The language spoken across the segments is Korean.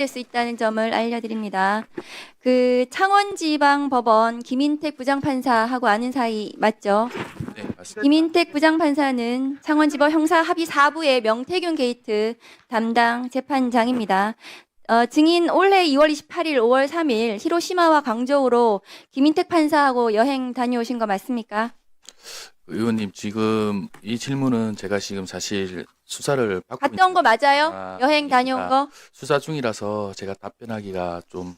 될 수 있다는 점을 알려드립니다. 그 창원지방법원 김인택 부장판사하고 아는 사이 맞죠? 네, 맞습니다. 김인택 부장판사는 창원지법 형사합의 4부의 명태균 게이트 담당 재판장입니다. 증인 올해 2월 28일, 5월 3일 히로시마와 광저우로 김인택 판사하고 여행 다녀오신 거 맞습니까? 의원님, 지금 이 질문은 제가 지금 사실 수사를 받고 갔던 거 맞아요? 아, 여행 다녀온 거? 수사 중이라서 제가 답변하기가 좀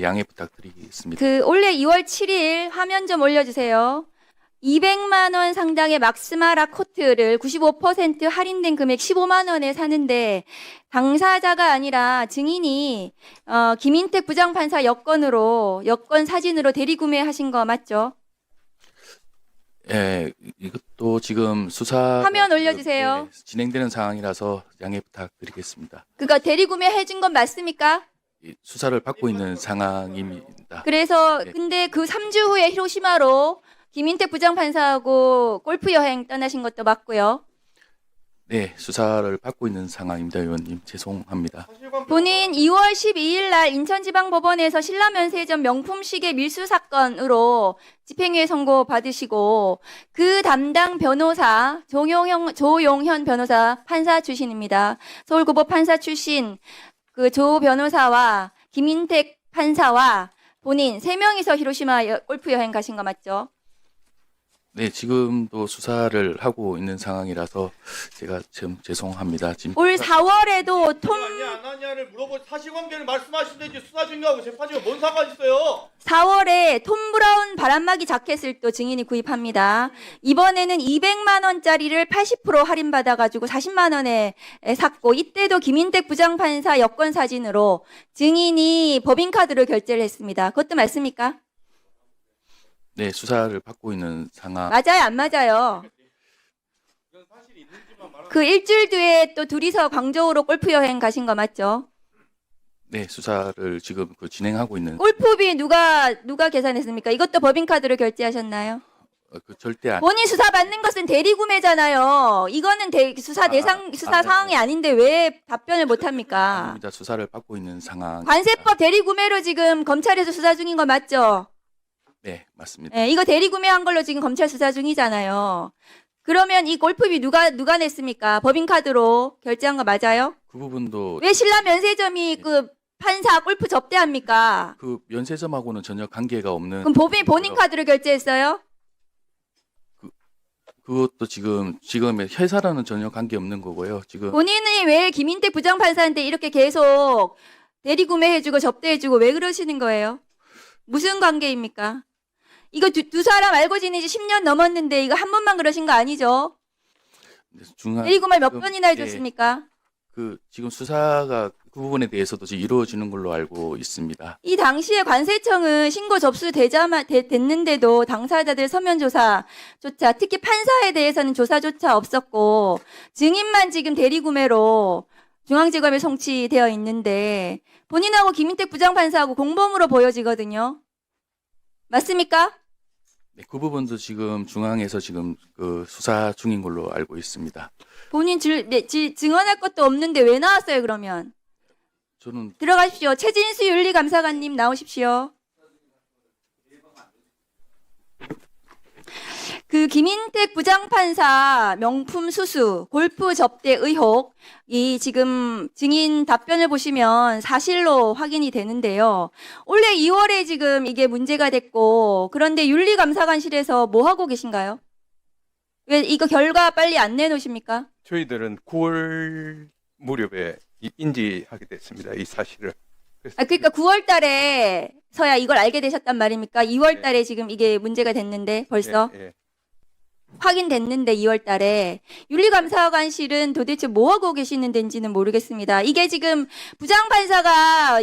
양해 부탁드리겠습니다. 그 올해 2월 7일 화면 좀 올려주세요. 200만 원 상당의 막스마라 코트를 95% 할인된 금액 15만 원에 사는데 당사자가 아니라 증인이 김인택 부장판사 여권 사진으로 대리구매하신 거 맞죠? 예, 이것도 지금 수사 화면 올려주세요. 진행되는 상황이라서 양해 부탁드리겠습니다. 그거 대리구매 해준 건 맞습니까? 이 수사를 받고 있는 상황입니다. 그래서 네. 근데 그 3주 후에 히로시마로 김인택 부장판사하고 골프 여행 떠나신 것도 맞고요. 네, 수사를 받고 있는 상황입니다, 의원님. 죄송합니다. 본인 2월 12일 날 인천지방법원에서 신라면세점 명품 시계 밀수 사건으로 집행유예 선고 받으시고 그 담당 변호사 조용현 변호사 판사 출신입니다. 서울고법 판사 출신 그 조 변호사와 김인택 판사와 본인 3명이서 히로시마 골프 여행 가신 거 맞죠? 네, 지금도 수사를 하고 있는 상황이라서 제가 좀 죄송합니다. 지금 올 4월에도 아니냐 안 하냐를 물어볼 사실관계를 말씀하시면 되지 수사 중이하고 재판 중에 뭔 상관 있어요? 4월에 톰 브라운 바람막이 자켓을 또 증인이 구입합니다. 이번에는 200만 원짜리를 80% 할인받아가지고 40만 원에 샀고 이때도 김인택 부장판사 여권 사진으로 증인이 법인카드로 결제를 했습니다. 그것도 맞습니까? 네, 수사를 받고 있는 상황. 맞아요, 안 맞아요? 그 일주일 뒤에 또 둘이서 광저우로 골프 여행 가신 거 맞죠? 네, 수사를 지금 진행하고 있는 골프비 누가 계산했습니까? 이것도 법인카드로 결제하셨나요? 절대 안. 본인 수사 받는 것은 대리구매잖아요. 이거는 수사 상황이 아닌데 왜 답변을 못 합니까? 아닙니다. 수사를 받고 있는 상황. 관세법 대리구매로 지금 검찰에서 수사 중인 거 맞죠? 네, 맞습니다. 네, 이거 대리구매한 걸로 지금 검찰 수사 중이잖아요. 그러면 이 골프비 누가 냈습니까? 법인카드로 결제한 거 맞아요? 그 부분도 왜 신라면세점이 그 판사 골프 접대합니까? 그 면세점하고는 전혀 관계가 없는. 그럼 본인 카드로 결제했어요? 그것도 지금 회사랑은 전혀 관계 없는 거고요. 지금 본인이 왜 김인택 부장판사한테 이렇게 계속 대리구매해주고 접대해주고 왜 그러시는 거예요? 무슨 관계입니까? 이거 두 사람 알고 지내지 10년 넘었는데 이거 한 번만 그러신 거 아니죠? 대리구매 몇 번이나 해줬습니까? 지금 수사가 그 부분에 대해서도 지금 이루어지는 걸로 알고 있습니다. 이 당시에 관세청은 신고 됐는데도 당사자들 서면 조사조차 특히 판사에 대해서는 조사조차 없었고 증인만 지금 대리구매로 중앙지검에 송치되어 있는데 본인하고 김인택 부장판사하고 공범으로 보여지거든요. 맞습니까? 네, 그 부분도 지금 중앙에서 지금 수사 중인 걸로 알고 있습니다. 본인 증언할 것도 없는데 왜 나왔어요 그러면? 저는 들어가십시오. 최진수 윤리감사관님 나오십시오. 그 김인택 부장판사 명품 수수, 골프 접대 의혹, 이 지금 증인 답변을 보시면 사실로 확인이 되는데요. 올해 2월에 지금 이게 문제가 됐고, 그런데 윤리감사관실에서 뭐 하고 계신가요? 왜 이거 결과 빨리 안 내놓으십니까? 저희들은 9월 무렵에 인지하게 됐습니다. 이 사실을. 그러니까 9월 달에서야 이걸 알게 되셨단 말입니까? 2월 달에 지금 이게 문제가 됐는데 벌써? 예, 예. 확인됐는데 2월 달에 윤리감사관실은 도대체 뭐 하고 계시는 데인지는 모르겠습니다. 이게 지금 부장판사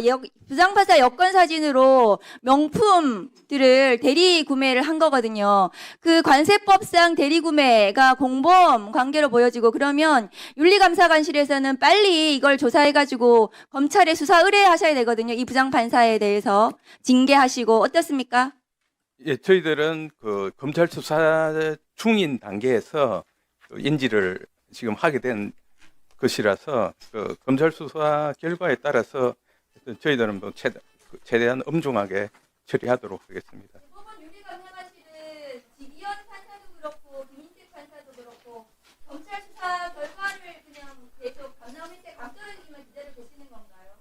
여권 사진으로 명품들을 대리 구매를 한 거거든요. 그 관세법상 대리 구매가 공범 관계로 보여지고 그러면 윤리감사관실에서는 빨리 이걸 조사해가지고 검찰에 수사 의뢰하셔야 되거든요. 이 부장판사에 대해서 징계하시고 어떻습니까? 예, 저희들은 그 검찰 수사 중인 단계에서 인지를 지금 하게 된 것이라서 그 검찰 수사 결과에 따라서 저희들은 뭐 최대한 엄중하게 처리하도록 하겠습니다. 대법원 윤리감사관실은 지기현 판사도 그렇고 김인택 판사도 그렇고 검찰 수사 결과를 그냥 계속 변함일 때 감떨어지기만 기다려 계시는 건가요?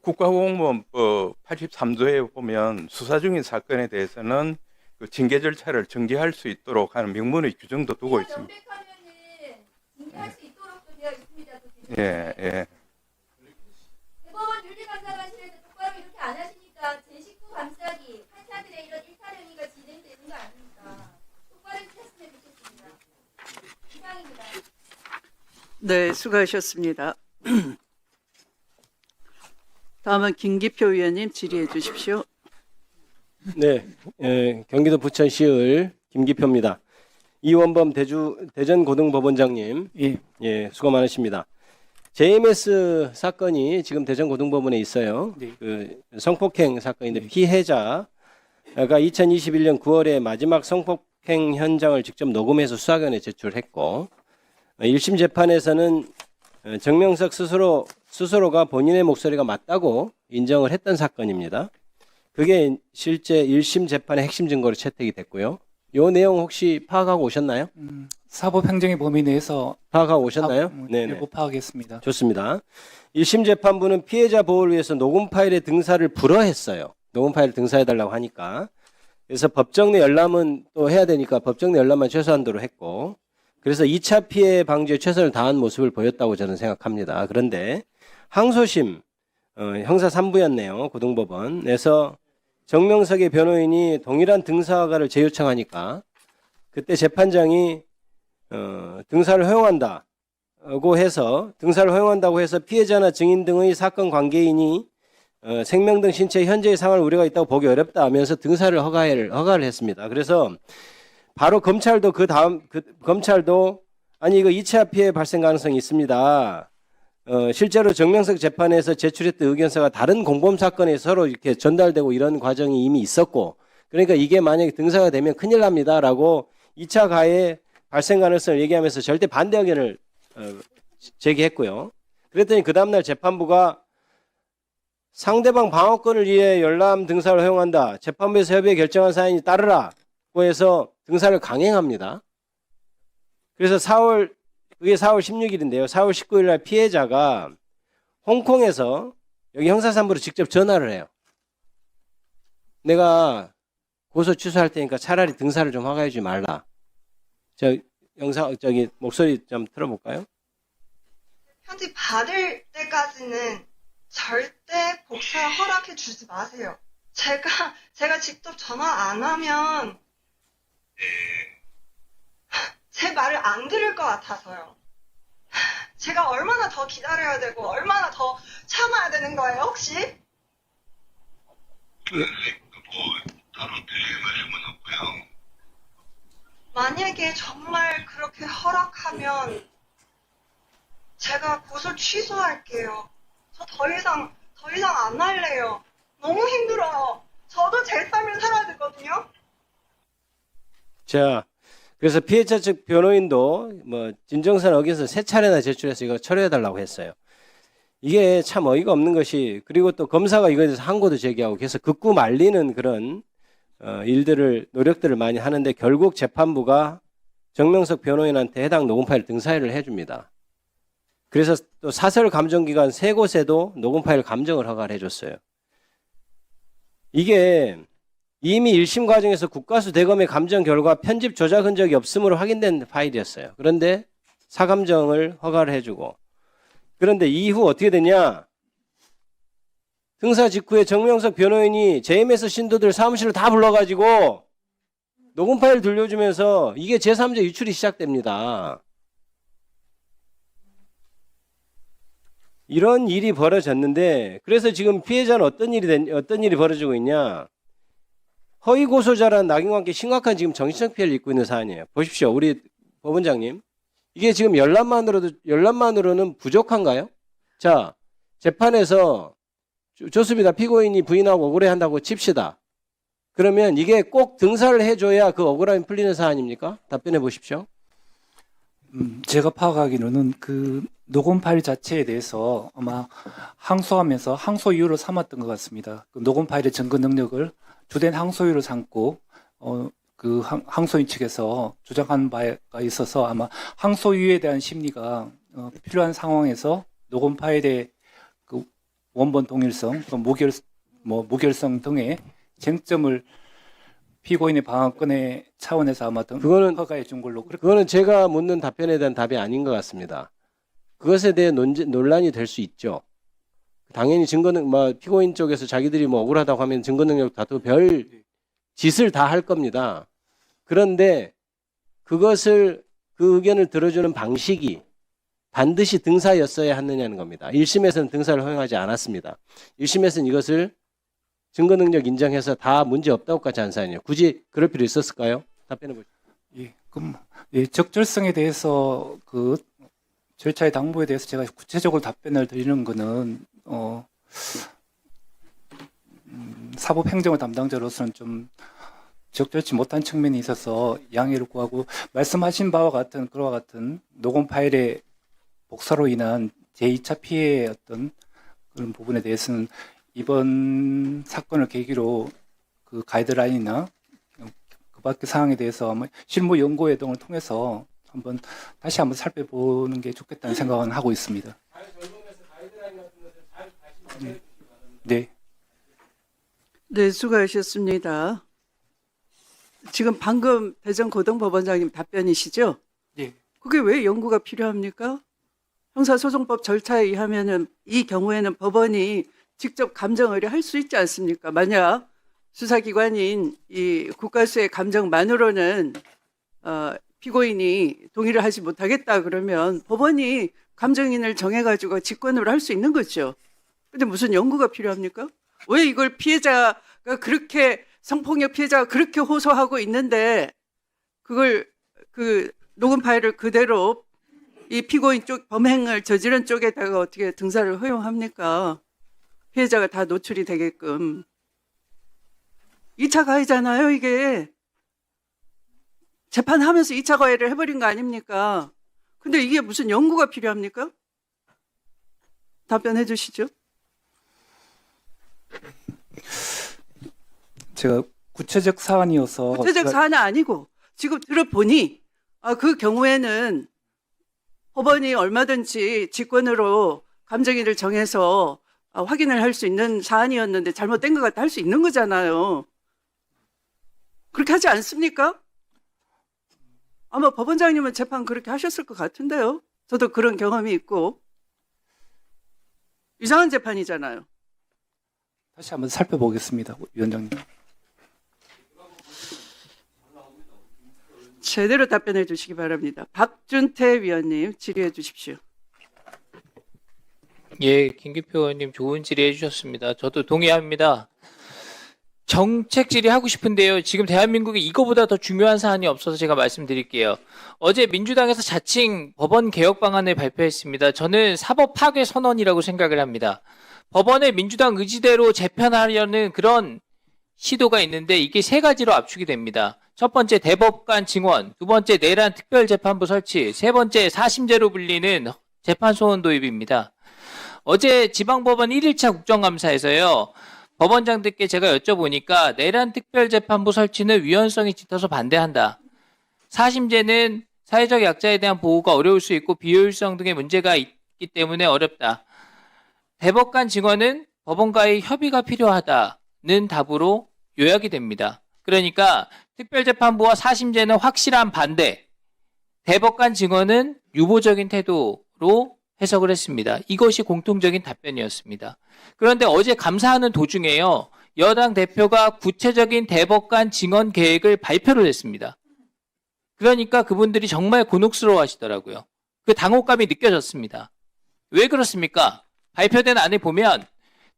국가공무원법 83조에 보면 수사 중인 사건에 대해서는 그 징계 절차를 정지할 수 있도록 하는 명문의 규정도 두고 있습니다. 명백하면은 징계할 수 있도록도 되어 있습니다. 그 규정에. 예. 대법원 윤리감사관실에서 똑바로 이렇게 안 하시니까 제 식구 감싸기 판사들의 이런 일탈행위가 진행되는 거 아닙니까? 똑바로 했으면 좋겠습니다. 이상입니다. 네, 수고하셨습니다. 다음은 김기표 의원님 질의해 주십시오. 네, 경기도 부천시의 김기표입니다. 이원범 대전고등법원장님, 예. 수고 많으십니다. JMS 사건이 지금 대전고등법원에 있어요. 네. 그 성폭행 사건인데 피해자가 2021년 9월에 마지막 성폭행 현장을 직접 녹음해서 수사관에 제출했고, 1심 재판에서는 정명석 스스로가 본인의 목소리가 맞다고 인정을 했던 사건입니다. 그게 실제 1심 재판의 핵심 증거로 채택이 됐고요. 요 내용 혹시 파악하고 오셨나요? 사법행정의 범위 내에서 파악하고 오셨나요? 네네. 일부 파악했습니다. 좋습니다. 1심 재판부는 피해자 보호를 위해서 녹음 파일의 등사를 불허했어요. 녹음 파일 등사해달라고 하니까. 그래서 법정 내 열람은 또 해야 되니까 법정 내 열람만 최소한도로 했고, 그래서 2차 피해 방지에 최선을 다한 모습을 보였다고 저는 생각합니다. 그런데 항소심 형사 3부였네요. 고등법원에서 정명석의 변호인이 동일한 등사가를 재요청하니까 그때 재판장이 등사를 허용한다고 해서 피해자나 증인 등의 사건 관계인이 생명 등 신체 현재의 상황을 우려가 있다고 보기 어렵다 하면서 등사를 허가를 했습니다. 그래서 바로 검찰도 검찰도 아니 이거 2차 피해 발생 가능성이 있습니다. 실제로 정명석 재판에서 제출했던 의견서가 다른 공범 사건에 서로 이렇게 전달되고 이런 과정이 이미 있었고, 그러니까 이게 만약에 등사가 되면 큰일 납니다라고 2차 가해 발생 가능성을 얘기하면서 절대 반대 의견을 제기했고요. 그랬더니 그 다음날 재판부가 상대방 방어권을 위해 열람 등사를 허용한다. 재판부에서 협의에 결정한 사안이 따르라고 해서 등사를 강행합니다. 그래서 그게 4월 16일인데요. 4월 19일 날 피해자가 홍콩에서 여기 형사산부로 직접 전화를 해요. 내가 고소 취소할 테니까 차라리 등사를 좀 허가해 주지 말라. 목소리 좀 틀어볼까요? 편지 받을 때까지는 절대 복사 허락해 주지 마세요. 제가 직접 전화 안 하면 제 말을 안 들을 것 같아서요. 제가 얼마나 더 기다려야 되고 얼마나 더 참아야 되는 거예요, 혹시? 만약에 정말 그렇게 허락하면 제가 고소 취소할게요. 저 더 이상 안 할래요. 너무 힘들어요. 저도 제 삶을 살아야 되거든요. 자, 그래서 피해자 측 변호인도 진정선 어겨서 3차례나 제출해서 이거 철회해달라고 했어요. 이게 참 어이가 없는 것이, 그리고 또 검사가 이거에 대해서 항고도 제기하고 계속 극구 말리는 그런 노력들을 많이 하는데 결국 재판부가 정명석 변호인한테 해당 녹음 파일 등사를 해줍니다. 그래서 또 사설 감정기관 3곳에도 녹음 파일 감정을 허가를 해줬어요. 이게 이미 1심 과정에서 국가수 대검의 감정 결과 편집 조작 흔적이 없음으로 확인된 파일이었어요. 그런데 사감정을 허가를 해주고, 그런데 이후 어떻게 되냐? 등사 직후에 정명석 변호인이 JMS 신도들 사무실을 다 불러가지고 녹음 파일 들려주면서 이게 제3자 유출이 시작됩니다. 이런 일이 벌어졌는데, 그래서 지금 피해자는 어떤 일이 벌어지고 있냐? 허위 고소자라는 낙인과 함께 심각한 지금 정신적 피해를 입고 있는 사안이에요. 보십시오, 우리 법원장님. 이게 지금 열람만으로는 부족한가요? 자, 재판에서 좋습니다. 피고인이 부인하고 억울해한다고 칩시다. 그러면 이게 꼭 등사를 해줘야 그 억울함이 풀리는 사안입니까? 답변해 보십시오. 제가 파악하기로는 그 녹음 파일 자체에 대해서 아마 항소하면서 항소 이유로 삼았던 것 같습니다. 그 녹음 파일의 증거 능력을 주된 항소유로 삼고 그 항소인 측에서 주장한 바가 있어서 아마 항소유에 대한 심리가 필요한 상황에서 녹음 파일의 그 원본 동일성, 또 무결성 등의 쟁점을 피고인의 방어권의 차원에서 아마 그거는- 허가해 준 걸로 그렇게 그거는 제가 묻는 답변에 대한 답이 아닌 것 같습니다. 그것에 대해 논란이 될 수 있죠. 당연히 피고인 쪽에서 자기들이 억울하다고 하면 증거 능력 다투고 별 짓을 다 할 겁니다. 그런데 그 의견을 들어주는 방식이 반드시 등사였어야 하느냐는 겁니다. 1심에서는 등사를 허용하지 않았습니다. 1심에서는 이것을 증거 능력 인정해서 다 문제 없다고까지 한 사안이에요. 굳이 그럴 필요 있었을까요? 답변해 보시죠. 예, 그럼 적절성에 대해서 그 절차의 당부에 대해서 제가 구체적으로 답변을 드리는 거는 사법행정의 담당자로서는 좀 적절치 못한 측면이 있어서 양해를 구하고 말씀하신 바와 같은 그와 같은 녹음 파일의 복사로 인한 제2차 피해의 어떤 그런 부분에 대해서는 이번 사건을 계기로 그 가이드라인이나 그 밖의 사항에 대해서 아마 실무 연구회 등을 통해서 다시 한번 살펴보는 게 좋겠다는 생각은 하고 있습니다. 네. 네, 수고하셨습니다. 지금 방금 대전고등법원장님 답변이시죠? 예. 그게 왜 연구가 필요합니까? 형사소송법 절차에 의하면은 이 경우에는 법원이 직접 감정 의뢰할 수 있지 않습니까? 만약 수사기관인 이 국가수의 감정만으로는 피고인이 동의를 하지 못하겠다 그러면 법원이 감정인을 정해가지고 직권으로 할 수 있는 거죠. 근데 무슨 연구가 필요합니까? 왜 이걸 성폭력 피해자가 그렇게 호소하고 있는데 그걸 그 녹음 파일을 그대로 이 피고인 쪽 범행을 저지른 쪽에다가 어떻게 등사를 허용합니까? 피해자가 다 노출이 되게끔. 2차 가해잖아요, 이게. 재판하면서 2차 가해를 해버린 거 아닙니까? 근데 이게 무슨 연구가 필요합니까? 답변해 주시죠. 제가 구체적 사안이어서 구체적 사안은 아니고 지금 들어보니 그 경우에는 법원이 얼마든지 직권으로 감정인을 정해서 확인을 할 수 있는 사안이었는데 잘못된 것 같다 할 수 있는 거잖아요. 그렇게 하지 않습니까? 아마 법원장님은 재판 그렇게 하셨을 것 같은데요. 저도 그런 경험이 있고. 이상한 재판이잖아요. 다시 한번 살펴보겠습니다, 위원장님. 제대로 답변해 주시기 바랍니다. 박준태 위원님 질의해 주십시오. 예, 김기표 의원님 좋은 질의해 주셨습니다. 저도 동의합니다. 정책 질의하고 싶은데요. 지금 대한민국에 이거보다 더 중요한 사안이 없어서 제가 말씀드릴게요. 어제 민주당에서 자칭 법원 개혁 방안을 발표했습니다. 저는 사법 파괴 선언이라고 생각을 합니다. 법원의 민주당 의지대로 재편하려는 그런 시도가 있는데 이게 세 가지로 압축이 됩니다. 첫 번째 대법관 증원, 두 번째 내란 특별재판부 설치, 세 번째 사심제로 불리는 재판소원 도입입니다. 어제 지방법원 1일차 국정감사에서요. 법원장들께 제가 여쭤보니까 내란 특별재판부 설치는 위헌성이 짙어서 반대한다. 사심제는 사회적 약자에 대한 보호가 어려울 수 있고 비효율성 등의 문제가 있기 때문에 어렵다. 대법관 증원은 법원과의 협의가 필요하다는 답으로 요약이 됩니다. 그러니까 특별재판부와 사심제는 확실한 반대, 대법관 증언은 유보적인 태도로 해석을 했습니다. 이것이 공통적인 답변이었습니다. 그런데 어제 감사하는 도중에요, 여당 대표가 구체적인 대법관 증언 계획을 발표를 했습니다. 그러니까 그분들이 정말 곤혹스러워 하시더라고요. 그 당혹감이 느껴졌습니다. 왜 그렇습니까? 발표된 안에 보면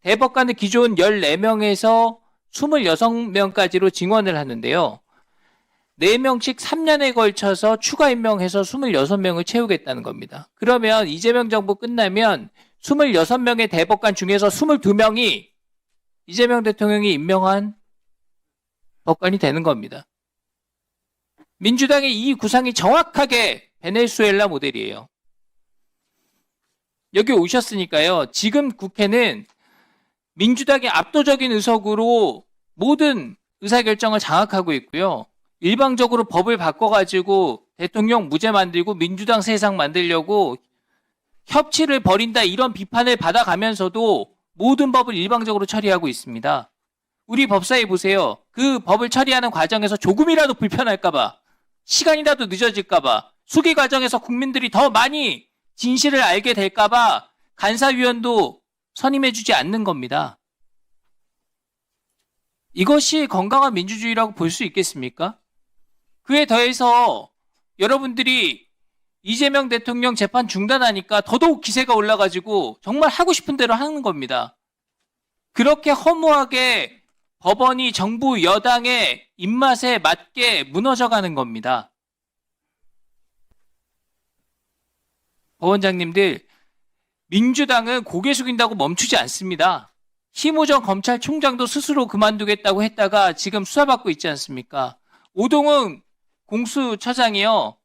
대법관은 기존 14명에서 26명까지로 증언을 하는데요. 4명씩 3년에 걸쳐서 추가 임명해서 26명을 채우겠다는 겁니다. 그러면 이재명 정부 끝나면 26명의 대법관 중에서 22명이 이재명 대통령이 임명한 법관이 되는 겁니다. 민주당의 이 구상이 정확하게 베네수엘라 모델이에요. 여기 오셨으니까요. 지금 국회는 민주당의 압도적인 의석으로 모든 의사결정을 장악하고 있고요. 일방적으로 법을 바꿔가지고 대통령 무죄 만들고 민주당 세상 만들려고 협치를 벌인다 이런 비판을 받아가면서도 모든 법을 일방적으로 처리하고 있습니다. 우리 법사위 보세요. 그 법을 처리하는 과정에서 조금이라도 불편할까봐, 시간이라도 늦어질까봐, 수기 과정에서 국민들이 더 많이 진실을 알게 될까봐 간사위원도 선임해주지 않는 겁니다. 이것이 건강한 민주주의라고 볼 수 있겠습니까? 그에 더해서 여러분들이 이재명 대통령 재판 중단하니까 더더욱 기세가 올라가지고 정말 하고 싶은 대로 하는 겁니다. 그렇게 허무하게 법원이 정부 여당의 입맛에 맞게 무너져가는 겁니다. 법원장님들, 민주당은 고개 숙인다고 멈추지 않습니다. 심우정 검찰총장도 스스로 그만두겠다고 했다가 지금 수사받고 있지 않습니까? 오동훈 공수처장이요,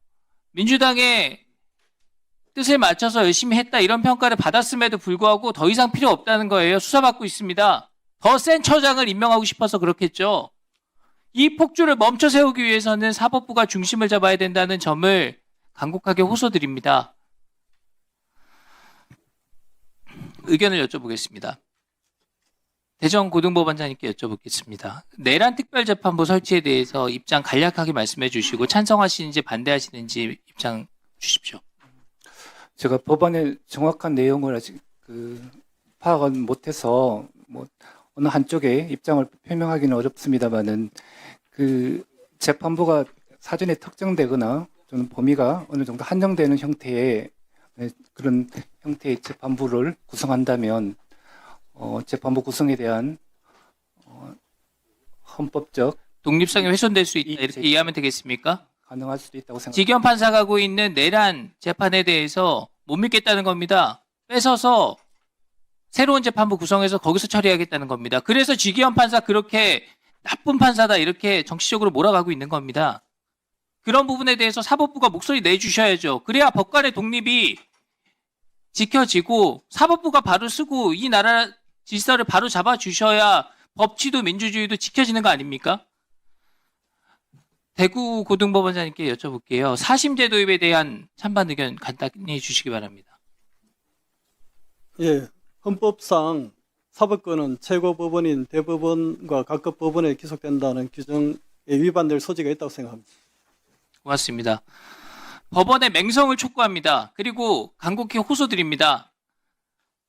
민주당의 뜻에 맞춰서 열심히 했다 이런 평가를 받았음에도 불구하고 더 이상 필요 없다는 거예요. 수사받고 있습니다. 더 센 처장을 임명하고 싶어서 그렇겠죠. 이 폭주를 멈춰 세우기 위해서는 사법부가 중심을 잡아야 된다는 점을 간곡하게 호소드립니다. 의견을 여쭤보겠습니다. 대전고등법원장님께 여쭤보겠습니다. 내란 특별재판부 설치에 대해서 입장 간략하게 말씀해 주시고 찬성하시는지 반대하시는지 입장 주십시오. 제가 법안의 정확한 내용을 아직 파악은 못해서 어느 한쪽의 입장을 표명하기는 어렵습니다만은 재판부가 사전에 특정되거나 좀 범위가 어느 정도 한정되는 형태의 그런 형태의 재판부를 구성한다면 재판부 구성에 대한 헌법적 독립성이 훼손될 수 있다 이렇게 이해하면 되겠습니까? 가능할 수도 있다고 생각합니다. 지경 판사가 하고 있는 내란 재판에 대해서 못 믿겠다는 겁니다. 뺏어서 새로운 재판부 구성해서 거기서 처리하겠다는 겁니다. 그래서 지기현 판사 그렇게 나쁜 판사다 이렇게 정치적으로 몰아가고 있는 겁니다. 그런 부분에 대해서 사법부가 목소리 내주셔야죠. 그래야 법관의 독립이 지켜지고 사법부가 바로 쓰고 이 나라 질서를 바로 잡아주셔야 법치도 민주주의도 지켜지는 거 아닙니까? 대구 고등법원장님께 여쭤볼게요. 사심제 도입에 대한 찬반 의견 간단히 주시기 바랍니다. 예, 헌법상 사법권은 최고법원인 대법원과 각급 법원에 기속된다는 규정에 위반될 소지가 있다고 생각합니다. 고맙습니다. 법원의 맹성을 촉구합니다. 그리고 간곡히 호소드립니다.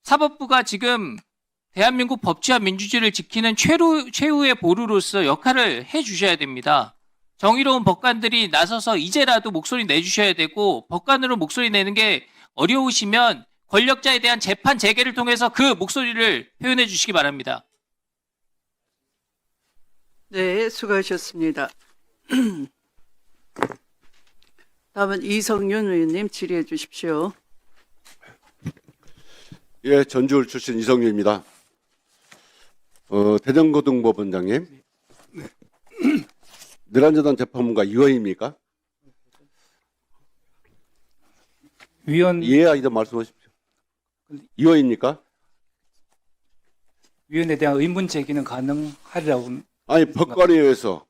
사법부가 지금 대한민국 법치와 민주주의를 지키는 최후의 보루로서 역할을 해주셔야 됩니다. 정의로운 법관들이 나서서 이제라도 목소리 내주셔야 되고 법관으로 목소리 내는 게 어려우시면 권력자에 대한 재판 재개를 통해서 그 목소리를 표현해 주시기 바랍니다. 네, 수고하셨습니다. 다음은 이성윤 의원님 질의해 주십시오. 예, 전주울 출신 이성윤입니다. 대전고등법원장님, 내란재단 재판부가 이원입니까? 위원 이해야 이제 말씀하십시오. 이원입니까? 위원에 대한 의문 제기는 가능하리라고. 아니, 법관에 의해서,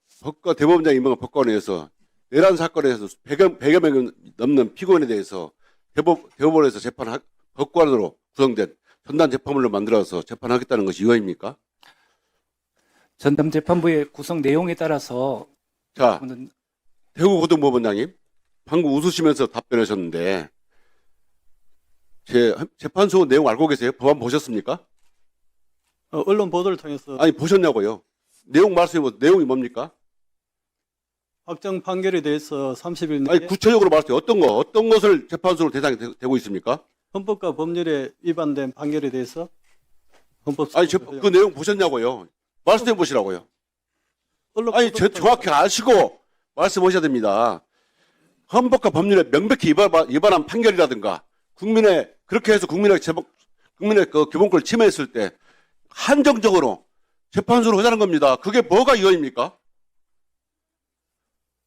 대법원장 임명한 법관에 의해서 내란 사건에 대해서 100여 명 넘는 피고인에 대해서 대법원에서 법관으로 구성된 전담 재판부를 만들어서 재판하겠다는 것이 이원입니까? 전담 재판부의 구성 내용에 따라서 자, 대구고등법원장님, 방금 웃으시면서 답변하셨는데 제 재판소 내용 알고 계세요? 법안 보셨습니까? 언론 보도를 통해서 아니, 보셨냐고요? 내용 말씀해 내용이 뭡니까? 확정 판결에 대해서 30일 내에 아니, 구체적으로 말씀해 어떤 것을 재판소로 대상이 되고 있습니까? 헌법과 법률에 위반된 판결에 대해서 아니, 그 내용 보셨냐고요? 말씀해 보시라고요. 아니, 정확히 아시고 말씀하셔야 됩니다. 헌법과 법률에 명백히 위반한 판결이라든가 그렇게 해서 국민의 그 기본권을 침해했을 때 한정적으로 재판소로 하자는 겁니다. 그게 뭐가 이원입니까?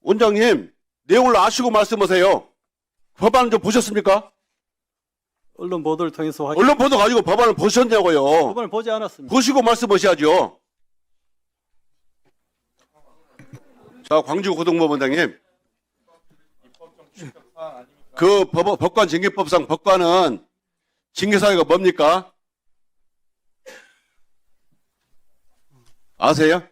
원장님, 내용을 아시고 말씀하세요. 법안 좀 보셨습니까? 언론 보도를 통해서 확인. 언론 보도 가지고 법안을 보셨냐고요. 법안을 보지 않았습니다. 보시고 말씀하셔야죠. 자, 광주고등법원장님. 그 법관 징계법상 법관은 징계사유가 뭡니까? 아세요?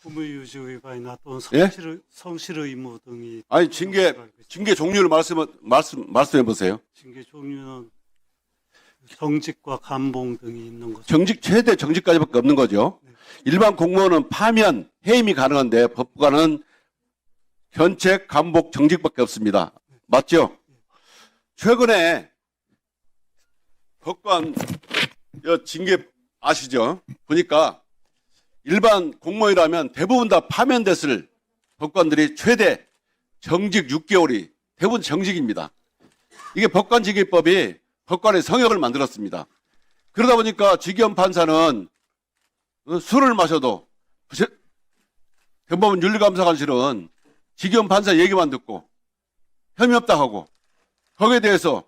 의무유지 위반이나 또는 예? 성실 의무 등이 아니, 징계 종류를 말씀해 보세요. 징계 종류는 정직과 감봉 등이 있는 거죠. 최대 정직까지밖에 없는 거죠. 일반 공무원은 파면, 해임이 가능한데 법관은 견책, 감복, 정직밖에 없습니다. 맞죠? 최근에 법관 징계 아시죠? 보니까 일반 공무원이라면 대부분 다 파면됐을 법관들이 최대 정직 6개월이 대부분 정직입니다. 이게 법관징계법이 법관의 성역을 만들었습니다. 그러다 보니까 지기현 판사는 술을 마셔도 대법원 윤리감사관실은 지기현 판사 얘기만 듣고 혐의 없다 하고 거기에 대해서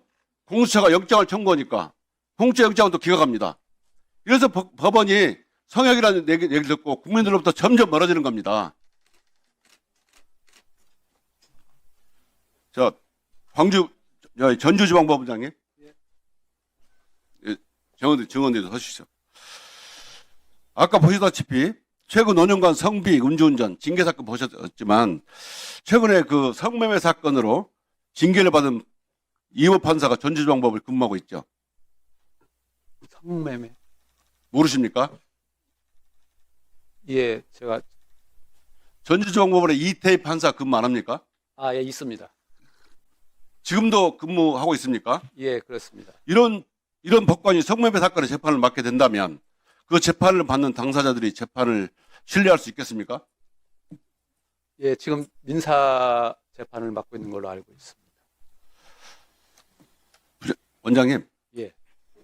공수처가 영장을 청구하니까 공수처 영장은 또 기각합니다. 이래서 법원이 성역이라는 얘기를 듣고 국민들로부터 점점 멀어지는 겁니다. 자, 전주지방법원장님. 정원들도 서주시죠. 아까 보시다시피 최근 5년간 성비, 음주운전, 징계 사건 보셨지만 최근에 그 성매매 사건으로 징계를 받은 이호 판사가 전주지방법을 근무하고 있죠. 성매매. 모르십니까? 예, 제가 전주지방법원에 이태희 판사 근무 안 합니까? 예, 있습니다. 지금도 근무하고 있습니까? 예, 그렇습니다. 이런 법관이 성매매 사건의 재판을 맡게 된다면 그 재판을 받는 당사자들이 재판을 신뢰할 수 있겠습니까? 예, 지금 민사 재판을 맡고 있는 걸로 알고 있습니다. 원장님. 예.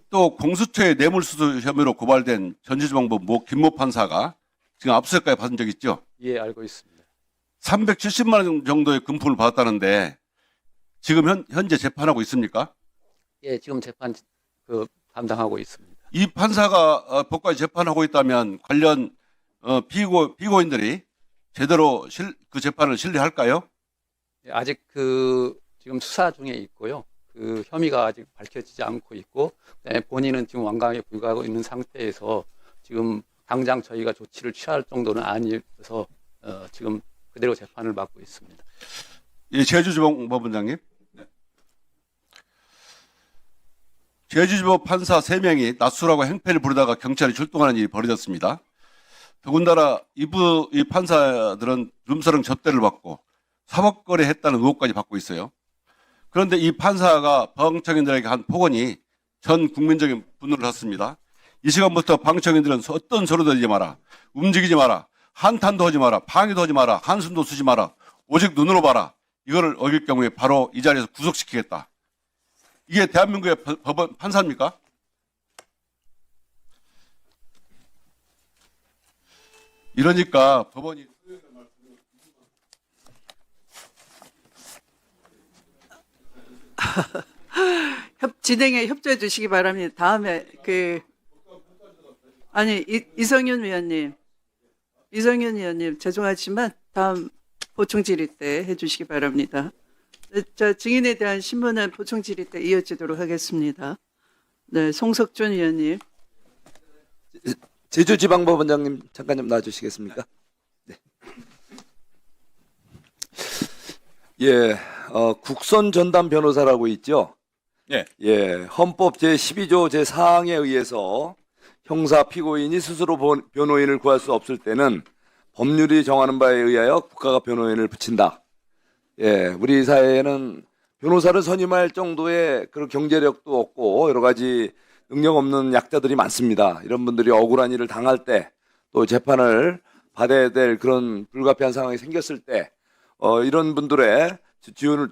또 공수처의 뇌물수수 혐의로 고발된 전주지방법 김모 판사가 지금 압수수색까지 받은 적 있죠? 예, 알고 있습니다. 370만 원 정도의 금품을 받았다는데 지금 현재 재판하고 있습니까? 예, 지금 재판 담당하고 있습니다. 이 판사가 법관이 재판하고 있다면 관련 피고인들이 제대로 그 재판을 신뢰할까요? 예, 아직 지금 수사 중에 있고요. 그 혐의가 아직 밝혀지지 않고 있고, 그다음에 본인은 지금 완강에 불구하고 있는 상태에서 지금 당장 저희가 조치를 취할 정도는 아니어서 지금 그대로 재판을 맡고 있습니다. 예, 제주지방법원장님. 제주지법 판사 3명이 낮술하고 행패를 부르다가 경찰이 출동하는 일이 벌어졌습니다. 더군다나 이 판사들은 룸사롱 접대를 받고 사법거래 했다는 의혹까지 받고 있어요. 그런데 이 판사가 방청인들에게 한 폭언이 전 국민적인 분노를 샀습니다. 이 시간부터 방청인들은 어떤 소리도 하지 마라, 움직이지 마라, 한탄도 하지 마라, 방해도 하지 마라, 한숨도 쓰지 마라, 오직 눈으로 봐라. 이거를 어길 경우에 바로 이 자리에서 구속시키겠다. 이게 대한민국의 법원 판사입니까? 이러니까 법원이 진행에 협조해 주시기 바랍니다. 다음에 이성윤 위원님 죄송하지만 다음 보충 질의 때 해주시기 바랍니다. 자, 증인에 대한 신문은 보충 질의 때 이어지도록 하겠습니다. 네, 송석준 위원님. 제주지방법원장님 잠깐 좀 나와주시겠습니까? 네. 예, 국선 전담 변호사라고 있죠. 예. 예, 헌법 제12조 제4항에 의해서 형사 피고인이 스스로 변호인을 구할 수 없을 때는 법률이 정하는 바에 의하여 국가가 변호인을 붙인다. 예, 우리 사회에는 변호사를 선임할 정도의 그런 경제력도 없고 여러 가지 능력 없는 약자들이 많습니다. 이런 분들이 억울한 일을 당할 때 또 재판을 받아야 될 그런 불가피한 상황이 생겼을 때 이런 분들의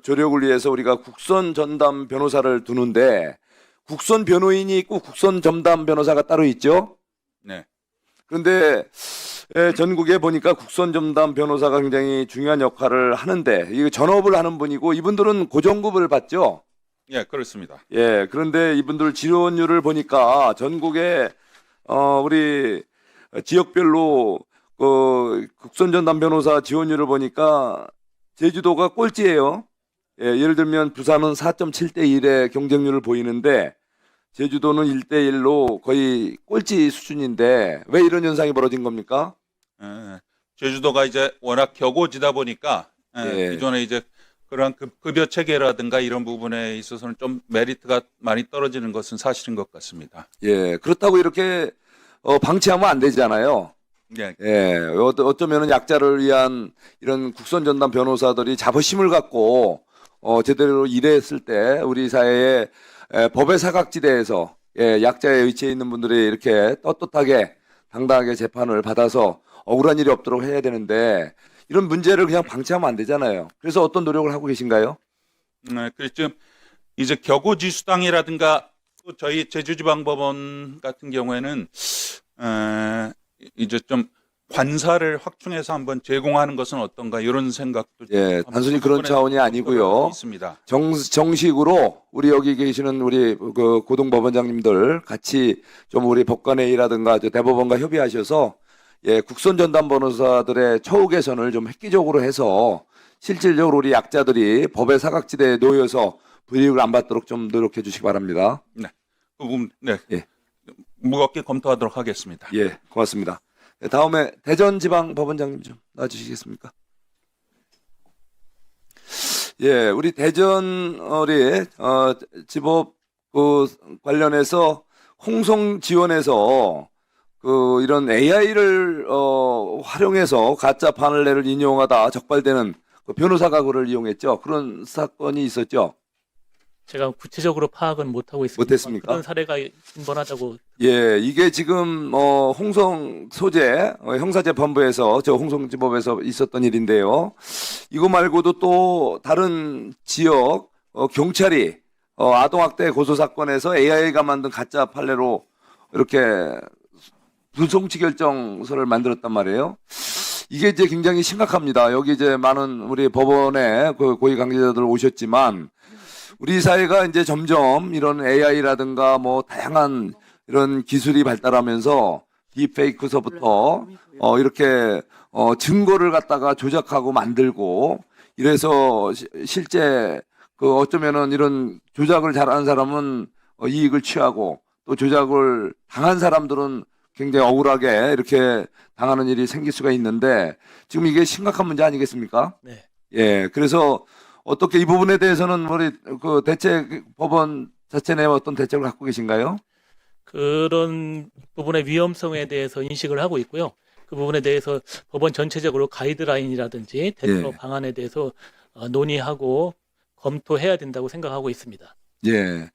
조력을 위해서 우리가 국선 전담 변호사를 두는데 국선 변호인이 있고 국선 전담 변호사가 따로 있죠. 네. 그런데 전국에 보니까 국선전담 변호사가 굉장히 중요한 역할을 하는데 이 전업을 하는 분이고 이분들은 고정급을 받죠. 예, 그렇습니다. 예, 그런데 이분들 지원율을 보니까 전국에 우리 지역별로 국선전담 변호사 지원율을 보니까 제주도가 꼴찌예요. 예, 예를 들면 부산은 4.7대 1의 경쟁률을 보이는데 제주도는 1대 1로 거의 꼴찌 수준인데 왜 이런 현상이 벌어진 겁니까? 예, 제주도가 이제 워낙 격오지다 보니까 예. 기존에 이제 그러한 급여 체계라든가 이런 부분에 있어서는 좀 메리트가 많이 떨어지는 것은 사실인 것 같습니다. 예, 그렇다고 이렇게 방치하면 안 되잖아요. 예, 예, 어쩌면은 약자를 위한 이런 국선전담 변호사들이 자부심을 갖고 제대로 일했을 때 우리 사회의 법의 사각지대에서 약자의 위치에 있는 분들이 이렇게 떳떳하게 당당하게 재판을 받아서 억울한 일이 없도록 해야 되는데 이런 문제를 그냥 방치하면 안 되잖아요. 그래서 어떤 노력을 하고 계신가요? 그렇죠. 이제 격오지수당이라든가 또 저희 제주지방법원 같은 경우에는 이제 좀 관사를 확충해서 한번 제공하는 것은 어떤가 이런 생각도 예, 단순히 그런 차원이 아니고요. 있습니다. 정식으로 우리 여기 계시는 우리 그 고등법원장님들 같이 좀 우리 법관회의라든가 대법원과 협의하셔서 국선 전담 변호사들의 처우 개선을 좀 획기적으로 해서 실질적으로 우리 약자들이 법의 사각지대에 놓여서 불이익을 안 받도록 좀 노력해 주시기 바랍니다. 네, 그 부분 예. 무겁게 검토하도록 하겠습니다. 예, 고맙습니다. 다음에 대전지방법원장님 좀 나와주시겠습니까? 예, 우리 대전 우리 지법 관련해서 홍성 지원에서 이런 AI를 활용해서 가짜 판례를 인용하다 적발되는 변호사가 그를 이용했죠. 그런 사건이 있었죠. 제가 구체적으로 파악은 못하고 있습니다. 못했습니까? 그런 사례가 빈번하다고. 예, 이게 지금 홍성 소재 형사재판부에서 저 홍성지법에서 있었던 일인데요. 이거 말고도 또 다른 지역 경찰이 아동학대 고소 사건에서 AI가 만든 가짜 판례로 이렇게 불송치 결정서를 만들었단 말이에요. 이게 이제 굉장히 심각합니다. 여기 이제 많은 우리 법원에 고위 관계자들 오셨지만 우리 사회가 이제 점점 이런 AI라든가 뭐 다양한 이런 기술이 발달하면서 딥페이크서부터 이렇게 증거를 갖다가 조작하고 만들고 이래서 실제 어쩌면은 이런 조작을 잘하는 사람은 이익을 취하고 또 조작을 당한 사람들은 굉장히 억울하게 이렇게 당하는 일이 생길 수가 있는데 지금 이게 심각한 문제 아니겠습니까? 네. 예, 그래서 어떻게 이 부분에 대해서는 우리 대책 법원 자체 내에 어떤 대책을 갖고 계신가요? 그런 부분의 위험성에 대해서 인식을 하고 있고요. 그 부분에 대해서 법원 전체적으로 가이드라인이라든지 대처 방안에 대해서 논의하고 검토해야 된다고 생각하고 있습니다. 예.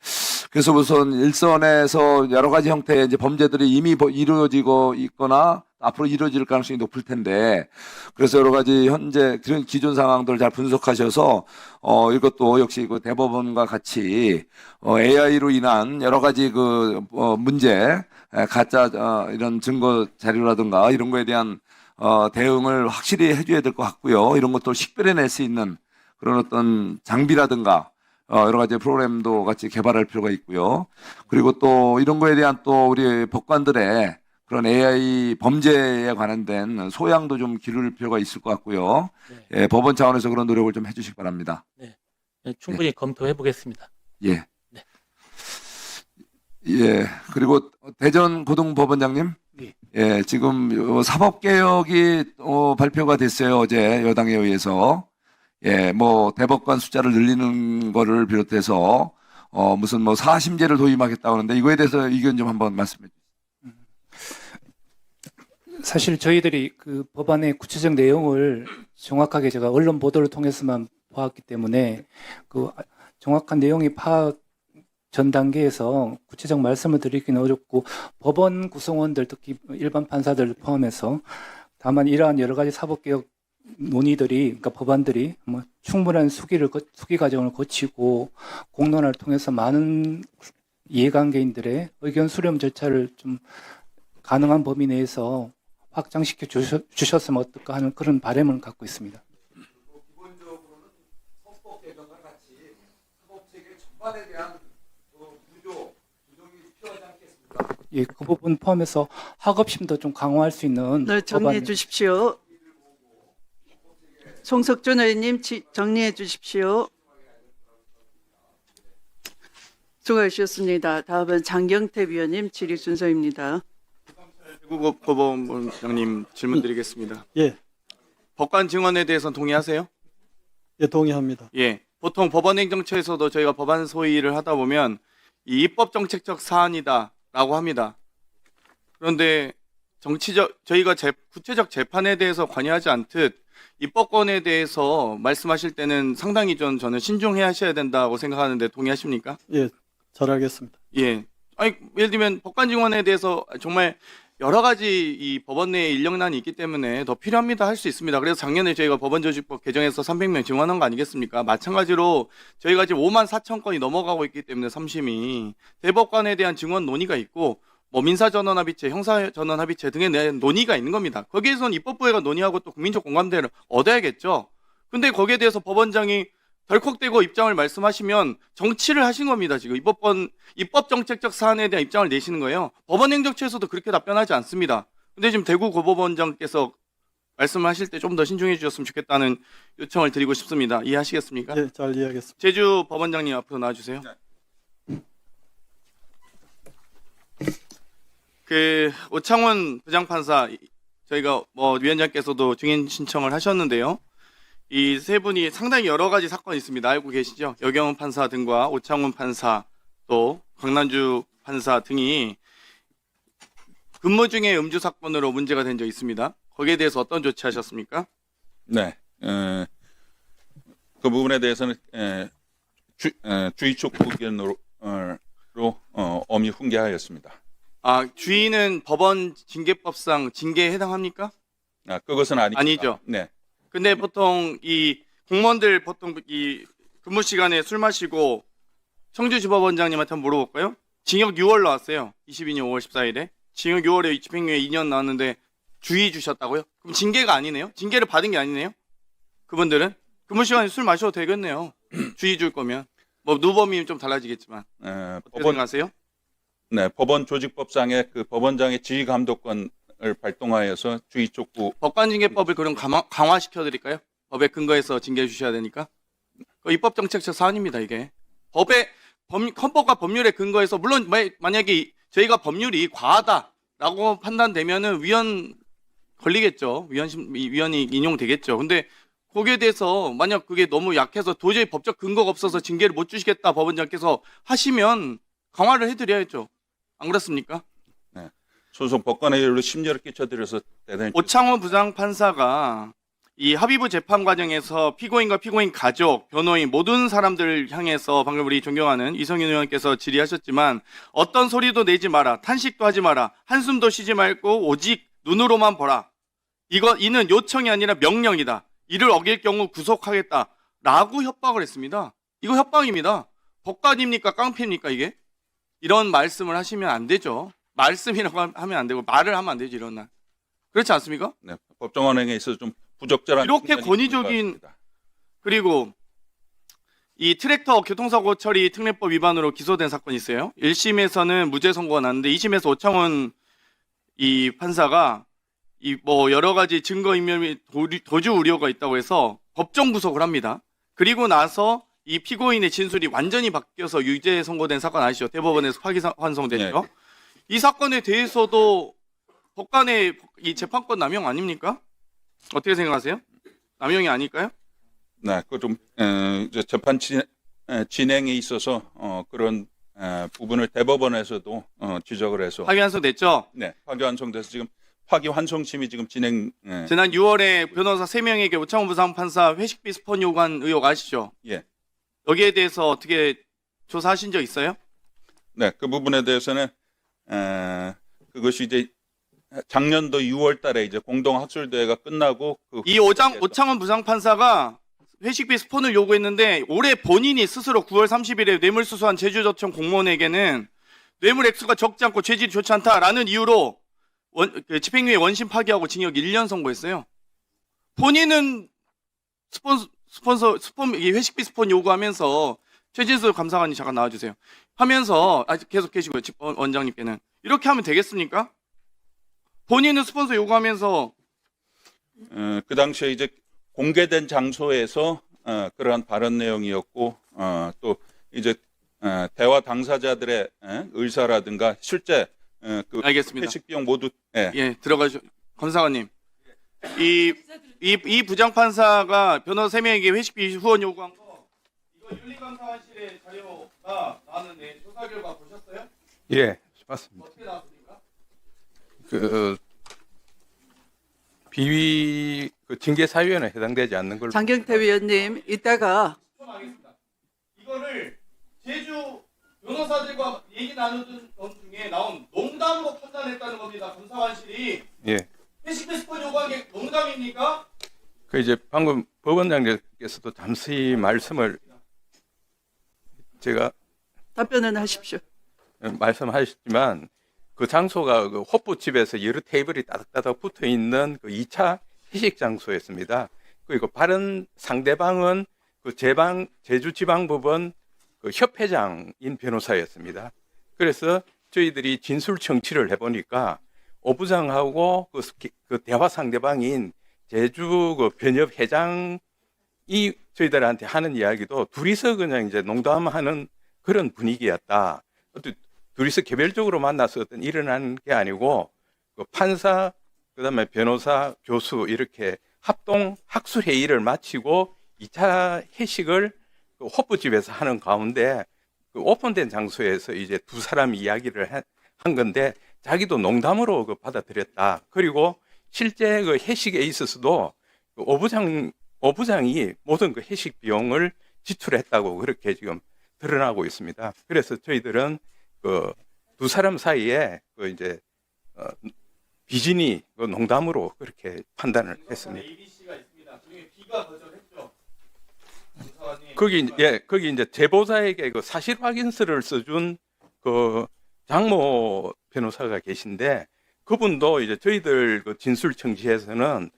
그래서 우선 일선에서 여러 가지 형태의 이제 범죄들이 이미 이루어지고 있거나 앞으로 이루어질 가능성이 높을 텐데 그래서 여러 가지 현재 그런 기존 상황들을 잘 분석하셔서 이것도 역시 대법원과 같이 AI로 인한 여러 가지 문제 가짜 이런 증거 자료라든가 이런 거에 대한 대응을 확실히 해줘야 될 것 같고요. 이런 것도 식별해낼 수 있는 그런 어떤 장비라든가 여러 가지 프로그램도 같이 개발할 필요가 있고요. 그리고 또 이런 거에 대한 또 우리 법관들의 그런 AI 범죄에 관련된 소양도 좀 기를 필요가 있을 것 같고요. 네. 예, 법원 차원에서 그런 노력을 좀 해주시기 바랍니다. 네. 충분히 검토해 보겠습니다. 예. 네. 예. 그리고 대전 고등법원장님. 네. 예, 지금 사법개혁이 발표가 됐어요. 어제 여당에 의해서. 예, 뭐 대법관 숫자를 늘리는 거를 비롯해서 무슨 뭐 사심제를 도입하겠다고 하는데 이거에 대해서 의견 좀 한번 말씀해 주세요. 사실 저희들이 그 법안의 구체적 내용을 정확하게 제가 언론 보도를 통해서만 보았기 때문에 그 정확한 내용이 파악 전 단계에서 구체적 말씀을 드리기는 어렵고 법원 구성원들 특히 일반 판사들 포함해서 다만 이러한 여러 가지 사법개혁 논의들이 그러니까 법안들이 뭐 충분한 수기 과정을 거치고 공론화를 통해서 많은 이해관계인들의 의견 수렴 절차를 좀 가능한 범위 내에서 확장시켜 주셨으면 어떨까 하는 그런 바람을 갖고 있습니다. 기본적으로는 헌법 개정과 같이 사법체계 전반에 대한 구조, 조정이 필요하지 않겠습니까? 예, 그 부분 포함해서 학업심도 좀 강화할 수 있는 네, 정리해 법안- 주십시오. 송석준 의원님 정리해 주십시오. 수고하셨습니다. 다음은 장경태 위원님 질의 순서입니다. 대구법원장님 질문드리겠습니다. 예, 법관 증언에 대해서는 동의하세요? 예, 동의합니다. 예. 보통 법원행정처에서도 저희가 법안 소위를 하다 보면 이 입법정책적 사안이다라고 합니다. 그런데 저희가 구체적 재판에 대해서 관여하지 않듯 입법권에 대해서 말씀하실 때는 상당히 저는 신중해 하셔야 된다고 생각하는데 동의하십니까? 예, 잘 알겠습니다. 예. 아니, 예를 들면 법관 증언에 대해서 정말 여러 가지 이 법원 내에 인력난이 있기 때문에 더 필요합니다 할 수 있습니다. 그래서 작년에 저희가 법원조직법 개정해서 300명 증언한 거 아니겠습니까? 마찬가지로 저희가 지금 5만 4천 건이 넘어가고 있기 때문에 3심이 대법관에 대한 증언 논의가 있고 뭐 민사전원합의체, 형사전원합의체 등에 대한 논의가 있는 겁니다. 거기에서는 입법부회가 논의하고 또 국민적 공감대를 얻어야겠죠. 근데 거기에 대해서 법원장이 덜컥대고 입장을 말씀하시면 정치를 하신 겁니다. 지금 입법정책적 사안에 대한 입장을 내시는 거예요. 법원행정처에서도 그렇게 답변하지 않습니다. 근데 지금 대구고법원장께서 말씀하실 때 좀 더 신중해 주셨으면 좋겠다는 요청을 드리고 싶습니다. 이해하시겠습니까? 예, 잘 이해하겠습니다. 제주 법원장님 앞으로 나와주세요. 오창훈 부장판사 저희가 위원장께서도 증인 신청을 하셨는데요. 이 세 분이 상당히 여러 가지 사건이 있습니다. 알고 계시죠? 여경훈 판사 등과 오창훈 판사 또 강난주 판사 등이 근무 중에 음주 사건으로 문제가 된 적이 있습니다. 거기에 대해서 어떤 조치하셨습니까? 네. 그 부분에 대해서는 주의 촉구 의견으로 엄히 훈계하였습니다. 주의는 법원 징계법상 징계에 해당합니까? 그것은 아니죠. 네. 근데 보통 이 공무원들 보통 이 근무 시간에 술 마시고 청주지법원장님한테 한번 물어볼까요? 징역 6월 나왔어요. 22년 5월 14일에. 징역 6월에 집행유예 2년 나왔는데 주의 주셨다고요? 그럼 징계가 아니네요? 징계를 받은 게 아니네요? 그분들은? 근무 시간에 술 마셔도 되겠네요. 주의 줄 거면. 누범이 좀 달라지겠지만. 어떻게 생각하세요? 네, 법원 조직법상의 그 법원장의 지휘 감독권을 발동하여서 주의 촉구. 법관징계법을 그럼 강화시켜 드릴까요? 법에 근거해서 징계해 주셔야 되니까. 입법정책적 사안입니다, 이게. 헌법과 법률에 근거해서 물론 만약에 저희가 법률이 과하다라고 판단되면은 위헌 걸리겠죠. 위헌이 인용되겠죠. 근데 거기에 대해서 만약 그게 너무 약해서 도저히 법적 근거가 없어서 징계를 못 주시겠다 법원장께서 하시면 강화를 해드려야죠. 안 그렇습니까? 네. 소속 법관의 일로 심려를 끼쳐드려서 대단히 오창훈 부장판사가 이 합의부 재판 과정에서 피고인과 피고인 가족, 변호인 모든 사람들을 향해서 방금 우리 존경하는 이성윤 의원께서 질의하셨지만 어떤 소리도 내지 마라, 탄식도 하지 마라, 한숨도 쉬지 말고 오직 눈으로만 보라. 이는 요청이 아니라 명령이다. 이를 어길 경우 구속하겠다라고 협박을 했습니다. 이거 협박입니다. 법관입니까? 깡패입니까 이게? 이런 말씀을 하시면 안 되죠. 말씀이라고 하면 안 되고 말을 하면 안 되죠. 이런 날. 그렇지 않습니까? 네, 법정 언행에 있어서 좀 부적절한 이렇게 측면이 권위적인 있는 것 같습니다. 그리고 이 트랙터 교통사고 처리 특례법 위반으로 기소된 사건이 있어요. 1심에서는 무죄 선고가 났는데 2심에서 오창훈 이 판사가 여러 가지 증거인멸 및 도주 우려가 있다고 해서 법정 구속을 합니다. 그리고 나서 이 피고인의 진술이 완전히 바뀌어서 유죄 선고된 사건 아시죠? 대법원에서 파기환송됐죠. 네. 이 사건에 대해서도 법관의 이 재판권 남용 아닙니까? 어떻게 생각하세요? 남용이 아닐까요? 네, 이제 재판 진행에 있어서 그런 부분을 대법원에서도 지적을 해서 파기환송됐죠? 네, 파기환송돼서 지금 파기환송심이 지금 진행. 지난 6월에 변호사 3명에게 오창훈 부장판사 회식비 스폰 요구한 의혹 아시죠? 예. 여기에 대해서 어떻게 조사하신 적 있어요? 네, 그 부분에 대해서는 그것이 이제 작년도 6월달에 이제 공동학술대회가 끝나고 이 오창훈 부장판사가 회식비 스폰을 요구했는데 올해 본인이 스스로 9월 30일에 뇌물수수한 제주도청 공무원에게는 뇌물 액수가 적지 않고 죄질이 좋지 않다라는 이유로 그 집행유예 원심 파기하고 징역 1년 선고했어요. 본인은 이 회식비 스폰 요구하면서 최진수 감사관님 잠깐 나와주세요. 하면서 계속 계시고요. 원장님께는 이렇게 하면 되겠습니까? 본인은 스폰서 요구하면서 그 당시에 이제 공개된 장소에서 그러한 발언 내용이었고 또 이제 대화 당사자들의 의사라든가 실제 그 알겠습니다. 회식 비용 모두 예, 들어가죠. 검사관님. 이 부장판사가 변호사 3명에게 회식비 후원 요구한 거 이거 윤리감사관실의 자료가 나왔는데 조사 결과 보셨어요? 예, 맞습니다. 어떻게 나왔습니까? 그 비위 그 징계 사유에는 해당되지 않는 걸로. 장경태 위원님, 이따가 좀 하겠습니다. 이거를 제주 변호사들과 얘기 나누던 것 중에 나온 농담으로 판단했다는 겁니다. 검사관실이. 예. 회식비 스폰 요구한 게 농담입니까? 그 이제 방금 법원장님께서도 잠시 말씀을 제가 답변은 하십시오. 말씀하셨지만 그 장소가 그 호프집에서 여러 테이블이 따닥따닥 붙어 있는 그 2차 회식 장소였습니다. 그리고 발언 상대방은 그 제주지방법원 그 협회장인 변호사였습니다. 그래서 저희들이 진술 청취를 해보니까 오 부장하고 그 대화 상대방인 제주 그 변협 회장이 저희들한테 하는 이야기도 둘이서 그냥 이제 농담하는 그런 분위기였다. 둘이서 개별적으로 만나서 어떤 일어나는 게 아니고 그 판사, 그다음에 변호사, 교수 이렇게 합동 학술 회의를 마치고 2차 회식을 그 호프집에서 하는 가운데 그 오픈된 장소에서 이제 두 사람이 이야기를 한 건데 자기도 농담으로 그 받아들였다. 그리고 실제 그 회식에 있어서도 그 오 부장이 모든 그 회식 비용을 지출했다고 그렇게 지금 드러나고 있습니다. 그래서 저희들은 그 두 사람 사이에 그 이제 비진이 그 농담으로 그렇게 판단을 했습니다. ABC가 있습니다. 그중에 B가 거절했죠. 거기 이제 제보자에게 그 사실 확인서를 써준 그 장모 변호사가 계신데 그분도 이제 저희들 그 진술 청지에서는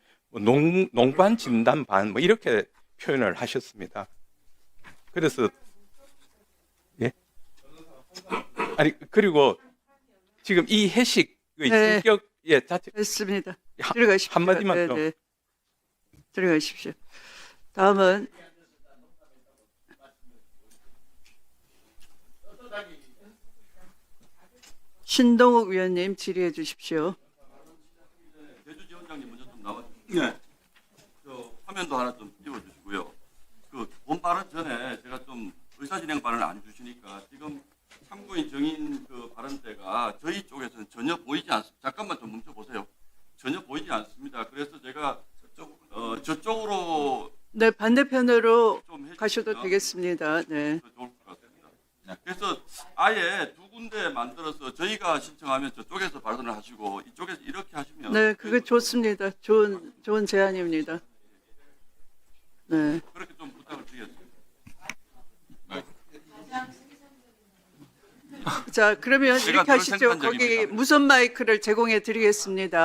농반 진담반 뭐 이렇게 표현을 하셨습니다. 그래서 예. 아니 그리고 지금 이 회식의 네. 성격 자체 됐습니다. 들어가십시오. 한마디만 좀. 네. 들어가십시오. 다음은 신동욱 위원님 질의해 주십시오. 제주지원장님 먼저 좀 나와주시죠. 네. 저 화면도 하나 좀 띄워주시고요. 그 본 발언 전에 제가 좀 의사진행 발언을 안 주시니까 지금 참고인 정인 그 발언 때가 저희 쪽에서는 전혀 보이지 않습니다. 잠깐만 좀 멈춰보세요. 전혀 보이지 않습니다. 그래서 제가 저쪽으로 네, 반대편으로 가셔도 되겠습니다. 네. 좋을 것 같습니다. 그래서 아예 두 군데 만들어서 저희가 신청하면 저쪽에서 발언을 하시고 이쪽에서 이렇게 하시면 네, 그거 좋습니다. 좋은 제안입니다. 네. 그렇게 좀 부탁을 드리겠습니다. 자, 그러면 제가 이렇게 늘 하시죠. 거기 생산적입니다. 무선 마이크를 제공해 드리겠습니다.